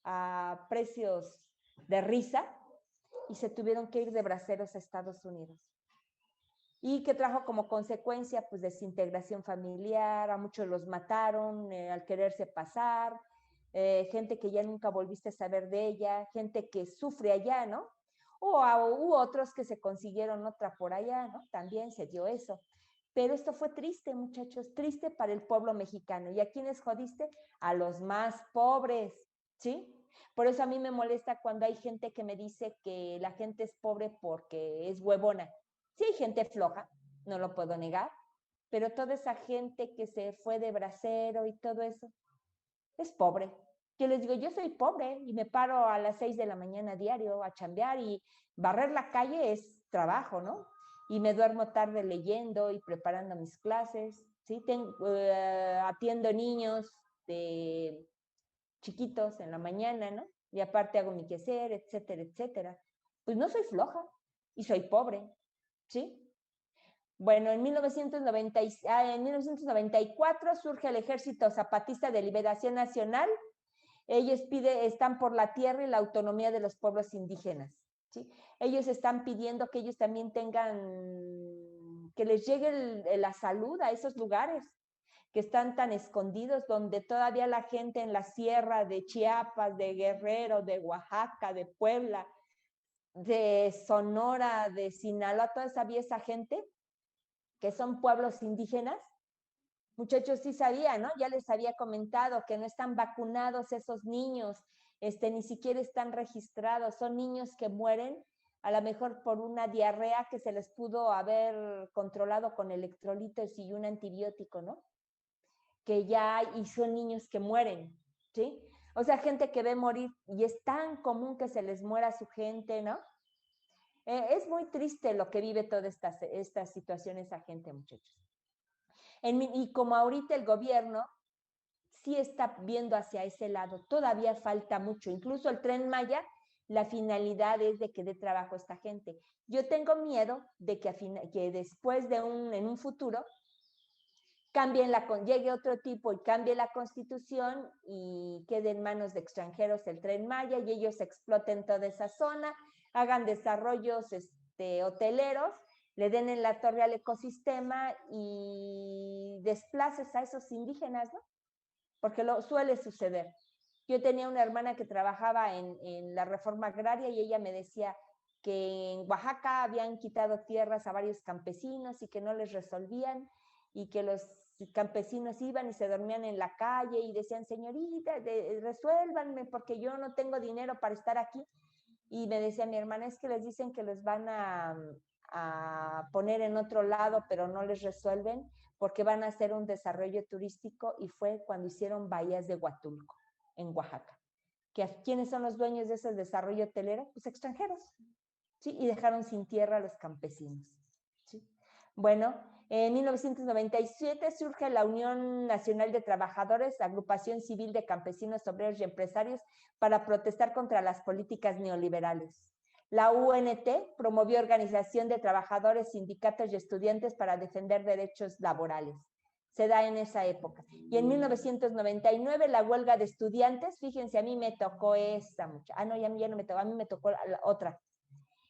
a precios de risa y se tuvieron que ir de braceros a Estados Unidos. Y que trajo como consecuencia pues desintegración familiar, a muchos los mataron al quererse pasar, gente que ya nunca volviste a saber de ella, gente que sufre allá, ¿no? U otros que se consiguieron otra por allá, ¿no? También se dio eso. Pero esto fue triste, muchachos, triste para el pueblo mexicano. ¿Y a quiénes jodiste? A los más pobres, ¿sí? Por eso a mí me molesta cuando hay gente que me dice que la gente es pobre porque es huevona. Sí, hay gente floja, no lo puedo negar, pero toda esa gente que se fue de bracero y todo eso, es pobre. Yo les digo, yo soy pobre y me paro a las 6 de la mañana diario a chambear y barrer la calle es trabajo, ¿no? Y me duermo tarde leyendo y preparando mis clases, ¿sí? Atiendo niños de chiquitos en la mañana, ¿no? Y aparte hago mi quehacer, etcétera, etcétera. Pues no soy floja y soy pobre, ¿sí? Bueno, en 1994 surge el Ejército Zapatista de Liberación Nacional. Ellos están por la tierra y la autonomía de los pueblos indígenas, ¿sí? Ellos están pidiendo que ellos también tengan, que les llegue la salud a esos lugares que están tan escondidos, donde todavía la gente en la sierra de Chiapas, de Guerrero, de Oaxaca, de Puebla, de Sonora, de Sinaloa, toda esa gente que son pueblos indígenas, muchachos sí sabía, ¿no? Ya les había comentado que no están vacunados esos niños, ni siquiera están registrados, son niños que mueren a lo mejor por una diarrea que se les pudo haber controlado con electrolitos y un antibiótico, ¿no? Que ya hay, y son niños que mueren, ¿sí? O sea, gente que ve morir y es tan común que se les muera su gente, ¿no? Es muy triste lo que vive toda esta situación esa gente, muchachos. Y como ahorita el gobierno sí está viendo hacia ese lado, todavía falta mucho. Incluso el Tren Maya, la finalidad es de que dé trabajo a esta gente. Yo tengo miedo de que después en un futuro, llegue otro tipo y cambie la constitución y quede en manos de extranjeros el Tren Maya y ellos exploten toda esa zona, hagan desarrollos hoteleros, le den en la torre al ecosistema y desplaces a esos indígenas, ¿no? Porque suele suceder. Yo tenía una hermana que trabajaba en la reforma agraria y ella me decía que en Oaxaca habían quitado tierras a varios campesinos y que no les resolvían y que los campesinos iban y se dormían en la calle y decían, señorita, resuélvanme porque yo no tengo dinero para estar aquí. Y me decía mi hermana, es que les dicen que los van a poner en otro lado, pero no les resuelven porque van a hacer un desarrollo turístico y fue cuando hicieron Bahías de Huatulco, en Oaxaca. ¿Quiénes son los dueños de ese desarrollo hotelero? Pues extranjeros, ¿sí? Y dejaron sin tierra a los campesinos, ¿sí? Bueno, en 1997 surge la Unión Nacional de Trabajadores, agrupación civil de campesinos, obreros y empresarios para protestar contra las políticas neoliberales. La UNT promovió organización de trabajadores, sindicatos y estudiantes para defender derechos laborales. Se da en esa época. Y en 1999 la huelga de estudiantes, fíjense, a mí me tocó esa mucha. Ah, no, ya no me tocó, a mí me tocó otra.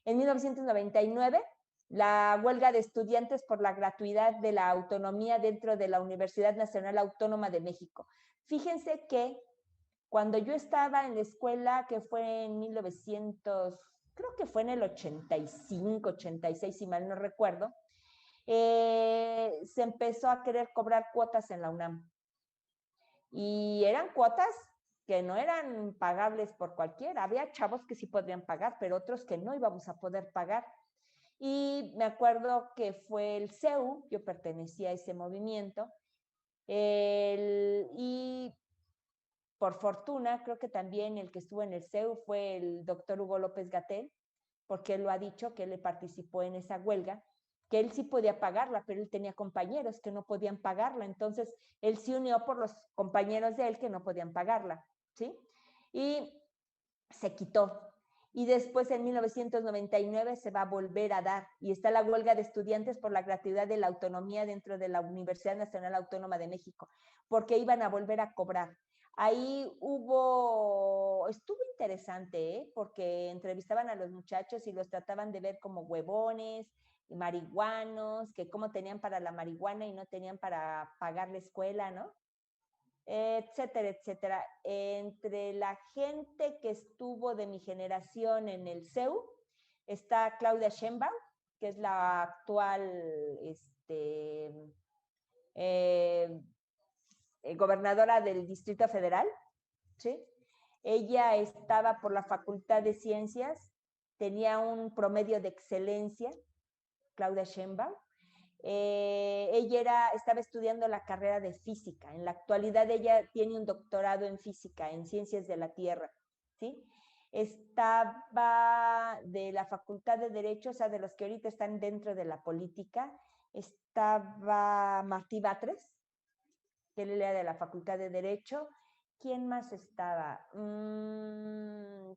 En 1999 la huelga de estudiantes por la gratuidad de la autonomía dentro de la Universidad Nacional Autónoma de México. Fíjense que cuando yo estaba en la escuela, que fue en 1900, creo que fue en el 85, 86, si mal no recuerdo, se empezó a querer cobrar cuotas en la UNAM. Y eran cuotas que no eran pagables por cualquiera. Había chavos que sí podrían pagar, pero otros que no íbamos a poder pagar. Y me acuerdo que fue el CEU, yo pertenecía a ese movimiento, y por fortuna, creo que también el que estuvo en el CEU fue el doctor Hugo López Gatell, porque él lo ha dicho, que él participó en esa huelga, que él sí podía pagarla, pero él tenía compañeros que no podían pagarla, entonces él se unió por los compañeros de él que no podían pagarla, ¿sí? Y se quitó. Y después en 1999 se va a volver a dar y está la huelga de estudiantes por la gratuidad de la autonomía dentro de la Universidad Nacional Autónoma de México, porque iban a volver a cobrar. Ahí estuvo interesante, porque entrevistaban a los muchachos y los trataban de ver como huevones, marihuanos, que cómo tenían para la marihuana y no tenían para pagar la escuela, ¿no? etcétera, etcétera. Entre la gente que estuvo de mi generación en el CEU, está Claudia Sheinbaum, que es la actual eh, gobernadora del Distrito Federal, ¿sí? Ella estaba por la Facultad de Ciencias, tenía un promedio de excelencia, Claudia Sheinbaum. Ella estaba estudiando la carrera de física. En la actualidad ella tiene un doctorado en física, en ciencias de la Tierra, ¿sí? Estaba de la Facultad de Derecho, o sea, de los que ahorita están dentro de la política, estaba Martí Batres, que él era de la Facultad de Derecho. ¿Quién más estaba?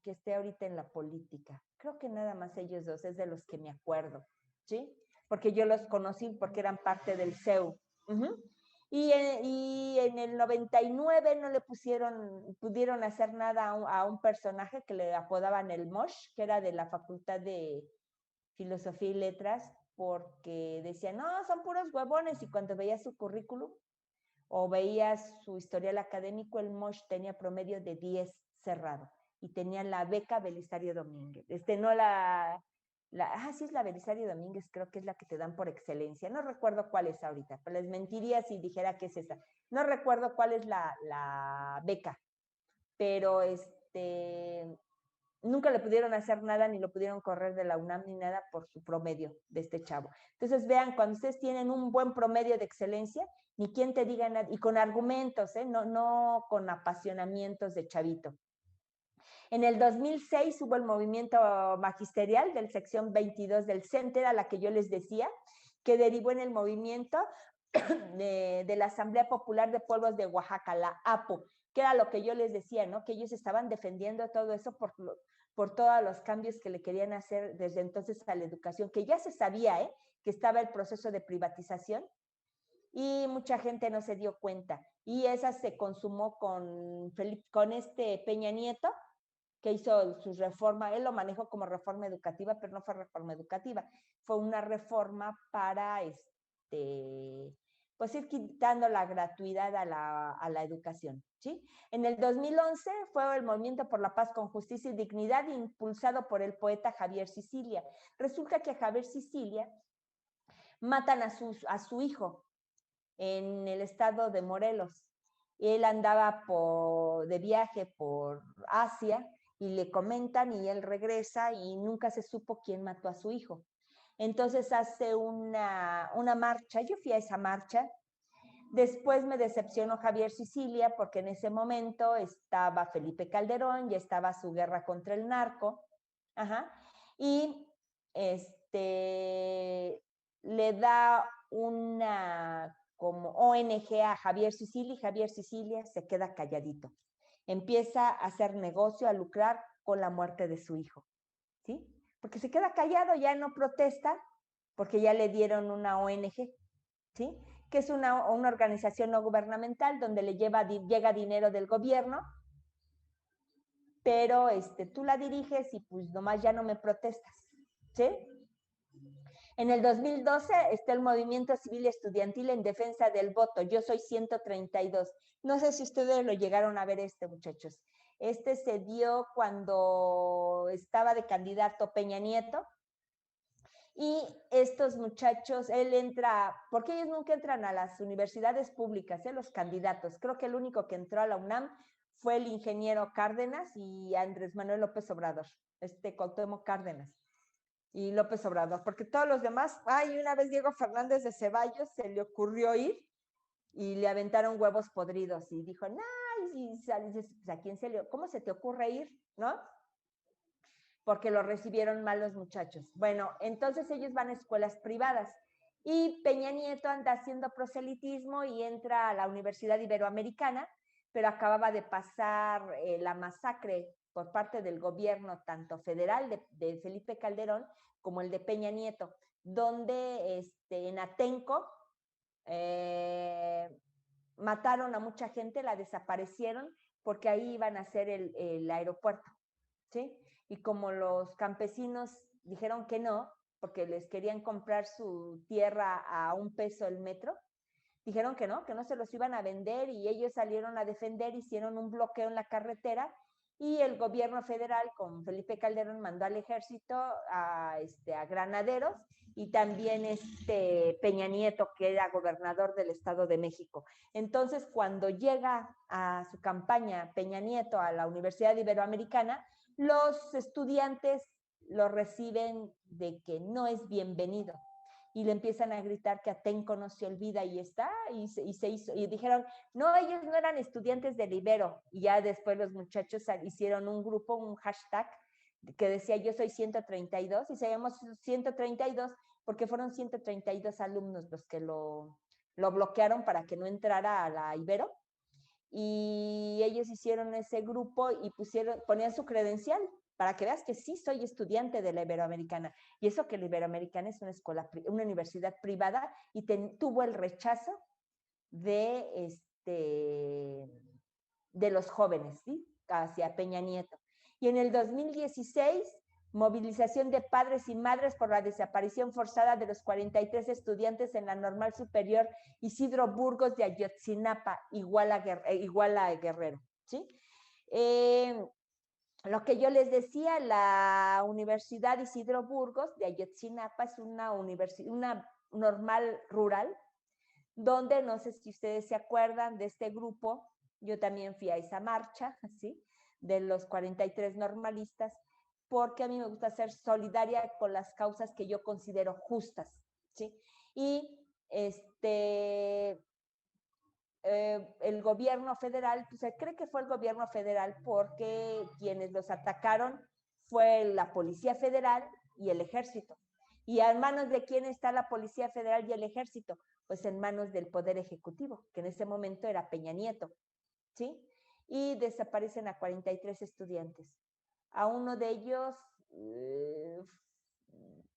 Que esté ahorita en la política. Creo que nada más ellos dos, es de los que me acuerdo, ¿sí? Porque yo los conocí porque eran parte del CEU. Y en el 99 no le pudieron hacer nada a un personaje que le apodaban el Mosh, que era de la Facultad de Filosofía y Letras, porque decían, no, son puros huevones, y cuando veía su currículum o veías su historial académico, el Mosh tenía promedio de 10 cerrado y tenía la beca Belisario Domínguez. No sí es la Belisario Domínguez, creo que es la que te dan por excelencia. No recuerdo cuál es ahorita, pero les mentiría si dijera que es esa. No recuerdo cuál es la beca, pero nunca le pudieron hacer nada, ni lo pudieron correr de la UNAM ni nada por su promedio de este chavo. Entonces, vean, cuando ustedes tienen un buen promedio de excelencia, ni quien te diga nada, y con argumentos, no con apasionamientos de chavito. En el 2006 hubo el movimiento magisterial del sección 22 del CENTER, a la que yo les decía, que derivó en el movimiento de la Asamblea Popular de Pueblos de Oaxaca, la APO, que era lo que yo les decía, ¿no? Que ellos estaban defendiendo todo eso por todos los cambios que le querían hacer desde entonces a la educación, que ya se sabía, que estaba el proceso de privatización, y mucha gente no se dio cuenta. Y esa se consumó con Peña Nieto, que hizo su reforma. Él lo manejó como reforma educativa, pero no fue reforma educativa, fue una reforma para pues ir quitando la gratuidad a la educación, ¿sí? En el 2011 fue el Movimiento por la Paz con Justicia y Dignidad, impulsado por el poeta Javier Sicilia. Resulta que a Javier Sicilia matan a su hijo en el estado de Morelos. Él andaba de viaje por Asia y le comentan y él regresa y nunca se supo quién mató a su hijo. Entonces hace una marcha, yo fui a esa marcha. Después me decepcionó Javier Sicilia porque en ese momento estaba Felipe Calderón, ya estaba su guerra contra el narco, y le da una como ONG a Javier Sicilia, y Javier Sicilia se queda calladito. Empieza a hacer negocio, a lucrar con la muerte de su hijo, ¿sí? Porque se queda callado, ya no protesta, porque ya le dieron una ONG, ¿sí? Que es una organización no gubernamental donde llega dinero del gobierno, pero tú la diriges y pues nomás ya no me protestas, ¿sí? En el 2012 está el movimiento civil estudiantil en defensa del voto. Yo soy 132. No sé si ustedes lo llegaron a ver muchachos. Se dio cuando estaba de candidato Peña Nieto. Y estos muchachos, él entra, porque ellos nunca entran a las universidades públicas, los candidatos. Creo que el único que entró a la UNAM fue el ingeniero Cárdenas y Andrés Manuel López Obrador, Cuauhtémoc Cárdenas y López Obrador, porque todos los demás, una vez Diego Fernández de Ceballos se le ocurrió ir y le aventaron huevos podridos y dijo, no, ¿a quién cómo se te ocurre ir? ¿No? Porque lo recibieron mal los muchachos. Bueno, entonces ellos van a escuelas privadas y Peña Nieto anda haciendo proselitismo y entra a la Universidad Iberoamericana, pero acababa de pasar la masacre por parte del gobierno, tanto federal de Felipe Calderón como el de Peña Nieto, donde en Atenco mataron a mucha gente, la desaparecieron porque ahí iban a hacer el aeropuerto, ¿sí? Y como los campesinos dijeron que no, porque les querían comprar su tierra a $1 el metro, dijeron que no se los iban a vender y ellos salieron a defender, hicieron un bloqueo en la carretera y el gobierno federal con Felipe Calderón mandó al ejército a granaderos y también Peña Nieto, que era gobernador del Estado de México. Entonces, cuando llega a su campaña Peña Nieto a la Universidad Iberoamericana, los estudiantes lo reciben de que no es bienvenido y le empiezan a gritar que Atenco no se olvida y está, y se hizo, y dijeron, no, ellos no eran estudiantes del Ibero, y ya después los muchachos hicieron un grupo, un hashtag, que decía yo soy 132, y se llamó 132 porque fueron 132 alumnos los que lo bloquearon para que no entrara a la Ibero, y ellos hicieron ese grupo y ponían su credencial, para que veas que sí soy estudiante de la Iberoamericana. Y eso que la Iberoamericana es una universidad privada y tuvo el rechazo de, de los jóvenes, ¿sí? Hacia Peña Nieto. Y en el 2016, movilización de padres y madres por la desaparición forzada de los 43 estudiantes en la Normal Superior Isidro Burgos de Ayotzinapa, Iguala Guerrero, ¿sí? Lo que yo les decía, la Universidad Isidro Burgos de Ayotzinapa es una normal rural, donde no sé si ustedes se acuerdan de este grupo, yo también fui a esa marcha, ¿sí? De los 43 normalistas, porque a mí me gusta ser solidaria con las causas que yo considero justas, ¿sí? Y el gobierno federal, pues se cree que fue el gobierno federal porque quienes los atacaron fue la Policía Federal y el Ejército. ¿Y en manos de quién está la Policía Federal y el Ejército? Pues en manos del Poder Ejecutivo, que en ese momento era Peña Nieto, ¿sí? Y desaparecen a 43 estudiantes. A uno de ellos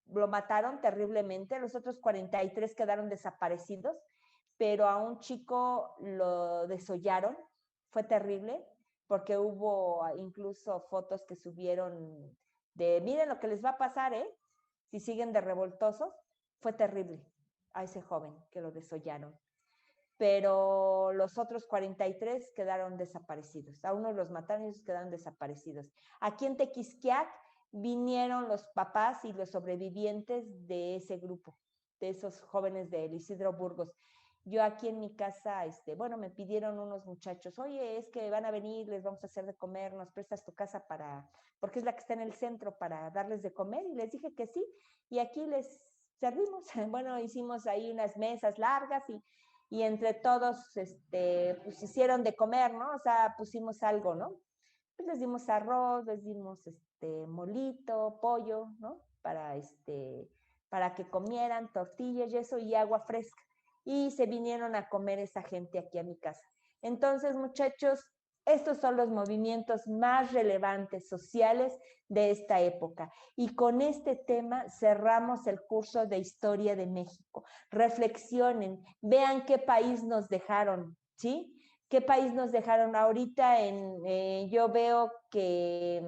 lo mataron terriblemente, los otros 43 quedaron desaparecidos, pero a un chico lo desollaron, fue terrible, porque hubo incluso fotos que subieron de, miren lo que les va a pasar, si siguen de revoltosos, fue terrible a ese joven que lo desollaron. Pero los otros 43 quedaron desaparecidos. A unos los mataron y otros quedaron desaparecidos. Aquí en Tequisquiac vinieron los papás y los sobrevivientes de ese grupo, de esos jóvenes de Isidro Burgos. Yo aquí en mi casa, bueno, me pidieron unos muchachos, oye, es que van a venir, les vamos a hacer de comer, nos prestas tu casa porque es la que está en el centro para darles de comer, y les dije que sí, y aquí les servimos, bueno, hicimos ahí unas mesas largas y entre todos, pues hicieron de comer, ¿no? O sea, pusimos algo, ¿no? Pues les dimos arroz, les dimos, molito, pollo, ¿no? Para que comieran tortillas y eso, y agua fresca. Y se vinieron a comer esa gente aquí a mi casa. Entonces, muchachos, estos son los movimientos más relevantes sociales de esta época. Y con este tema cerramos el curso de Historia de México. Reflexionen, vean qué país nos dejaron, ¿sí? ¿Qué país nos dejaron ahorita? Yo veo que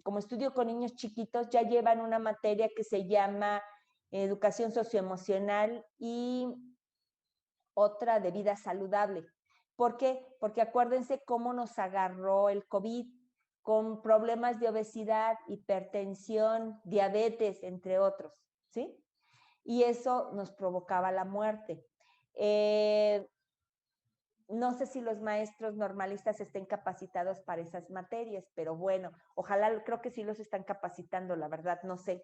como estudio con niños chiquitos ya llevan una materia que se llama educación socioemocional y otra de vida saludable. ¿Por qué? Porque acuérdense cómo nos agarró el COVID, con problemas de obesidad, hipertensión, diabetes, entre otros, ¿sí? Y eso nos provocaba la muerte. No sé si los maestros normalistas estén capacitados para esas materias, pero bueno, ojalá, creo que sí los están capacitando, la verdad, no sé,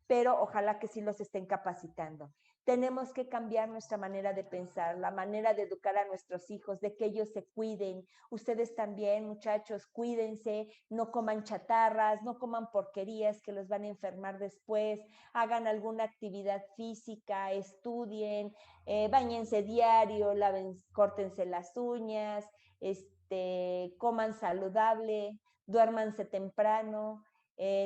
pero ojalá que sí los estén capacitando. Tenemos que cambiar nuestra manera de pensar, la manera de educar a nuestros hijos, de que ellos se cuiden. Ustedes también, muchachos, cuídense, no coman chatarras, no coman porquerías que los van a enfermar después, hagan alguna actividad física, estudien, báñense diario, córtense las uñas, coman saludable, duérmanse temprano,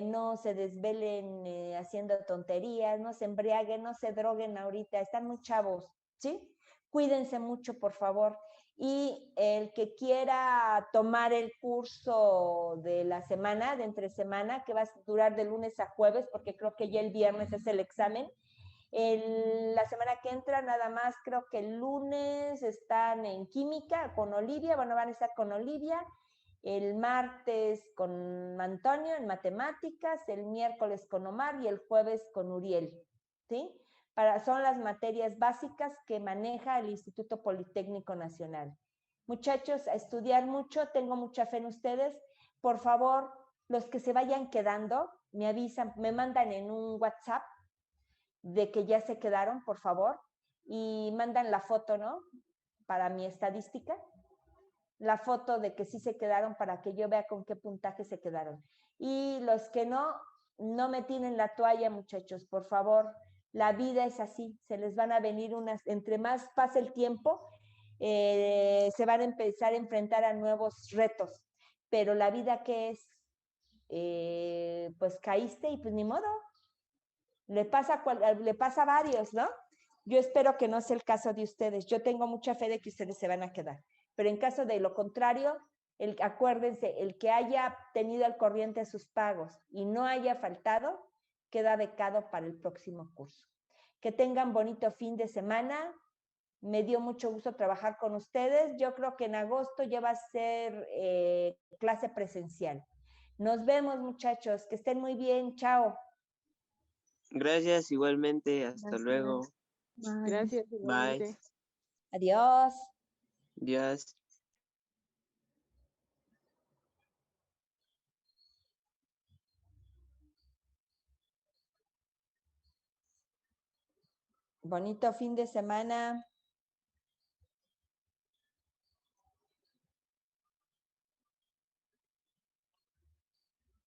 no se desvelen haciendo tonterías, no se embriaguen, no se droguen ahorita, están muy chavos, ¿sí? Cuídense mucho, por favor. Y el que quiera tomar el curso de la semana, de entre semana, que va a durar de lunes a jueves, porque creo que ya el viernes es el examen, La semana que entra, nada más, creo que el lunes están en química con Olivia, bueno, van a estar con Olivia, el martes con Antonio en matemáticas, el miércoles con Omar y el jueves con Uriel, ¿sí? Son las materias básicas que maneja el Instituto Politécnico Nacional. Muchachos, a estudiar mucho, tengo mucha fe en ustedes. Por favor, los que se vayan quedando, me avisan, me mandan en un WhatsApp de que ya se quedaron, por favor, y mandan la foto, ¿no? Para mi estadística, la foto de que sí se quedaron para que yo vea con qué puntaje se quedaron. Y los que no, no me tienen la toalla, muchachos, por favor. La vida es así, se les van a venir unas, entre más pase el tiempo, se van a empezar a enfrentar a nuevos retos. Pero la vida que es, pues caíste y pues ni modo, le pasa a varios, ¿no? Yo espero que no sea el caso de ustedes. Yo tengo mucha fe de que ustedes se van a quedar. Pero en caso de lo contrario, acuérdense, el que haya tenido al corriente sus pagos y no haya faltado, queda becado para el próximo curso. Que tengan bonito fin de semana. Me dio mucho gusto trabajar con ustedes. Yo creo que en agosto ya va a ser clase presencial. Nos vemos, muchachos. Que estén muy bien. Chao. Gracias, igualmente. Hasta Gracias. luego. Bye. Gracias, Bye. igualmente. Adiós. Adiós. Bonito fin de semana.